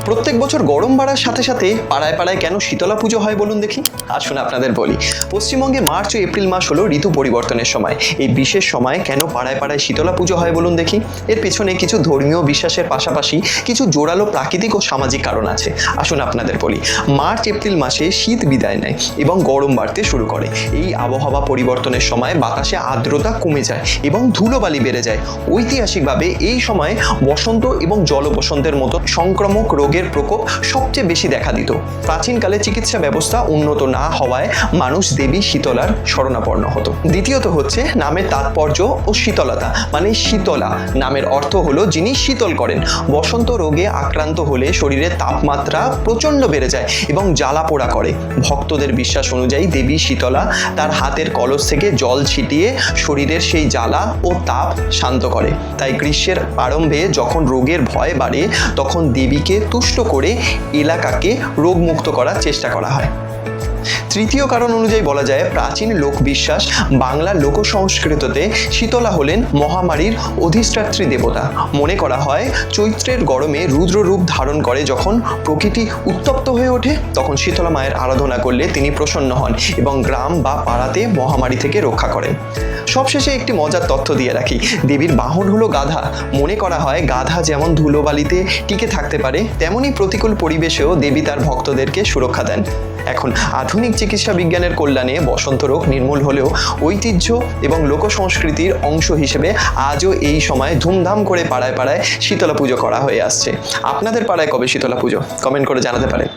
প্রত্যেক বছর গরম বাড়ার সাথে সাথে পাড়ায় পাড়ায় কেন শীতলা পুজো হয় বলুন দেখি। আসুন আপনাদের বলি। পশ্চিমবঙ্গে মার্চ ও এপ্রিল মাস হলো ঋতু পরিবর্তনের সময়। এই বিশেষ সময় কেন পাড়ায় পাড়ায় শীতলা পুজো হয় বলুন দেখি। এর পেছনে কিছু ধর্মীয় বিশ্বাসের পাশাপাশি কিছু জোরালো প্রাকৃতিক ও সামাজিক কারণ আছে। আসুন আপনাদের বলি। মার্চ এপ্রিল মাসে শীত বিদায় নেয় এবং গরম বাড়তে শুরু করে। এই আবহাওয়া পরিবর্তনের সময় বাতাসে আর্দ্রতা কমে যায় এবং ধুলোবালি বেড়ে যায়। ঐতিহাসিকভাবে এই সময় বসন্ত এবং জলবসন্তের মতো সংক্রামক রোগের প্রকোপ সবচেয়ে বেশি দেখা দিত। প্রাচীনকালে চিকিৎসা ব্যবস্থা উন্নত না হওয়ায় মানুষ দেবী শীতলার শরণাপন্ন হতো। দ্বিতীয়ত হচ্ছে নামের তাৎপর্য ও শীতলতা, মানে শীতলা নামের অর্থ হলো যিনি শীতল করেন। বসন্ত রোগে আক্রান্ত হলে শরীরের তাপমাত্রা প্রচণ্ড বেড়ে যায় এবং জ্বালা পোড়া করে। ভক্তদের বিশ্বাস অনুযায়ী দেবী শীতলা তার হাতের কলস থেকে জল ছিটিয়ে শরীরের সেই জ্বালা ও তাপ শান্ত করে। তাই গ্রীষ্মের প্রারম্ভে যখন রোগের ভয় বাড়ে তখন দেবীকে তুষ্ট করে এলাকাকে রোগমুক্ত করার চেষ্টা করা হয়। তৃতীয় কারণ অনুযায়ী বলা যায়, প্রাচীন লোকবিশ্বাস বাংলার লোকসংস্কৃতিতে শীতলা হলেন মহামারীর অধিষ্ঠাত্রী দেবতা। মনে করা হয় চৈত্রের গরমে রুদ্র রূপ ধারণ করে যখন প্রকৃতি উত্তপ্ত হয়ে ওঠে, তখন শীতলা মায়ের আরাধনা করলে তিনি প্রসন্ন হন এবং গ্রাম বা পাড়াতে মহামারী থেকে রক্ষা করেন। সবশেষে একটি মজার তথ্য দিয়ে রাখি, দেবীর বাহন হলো গাধা। মনে করা হয় গাধা যেমন ধুলোবালিতে টিকে থাকতে পারে, তেমনি প্রতিকূল পরিবেশেও দেবী তার ভক্তদেরকে সুরক্ষা দেন। এখন আধুনিক চিকিৎসা বিজ্ঞানের কল্যাণে বসন্ত রোগ নির্মূল হলেও ঐতিহ্য এবং লোকসংস্কৃতির অংশ হিসেবে আজও এই সময় ধুমধাম করে পাড়ায় পাড়ায় শীতলা পুজো করা হয়ে আসছে। আপনাদের পাড়ায় কবে শীতলা পুজো? কমেন্ট করে জানাতে পারেন।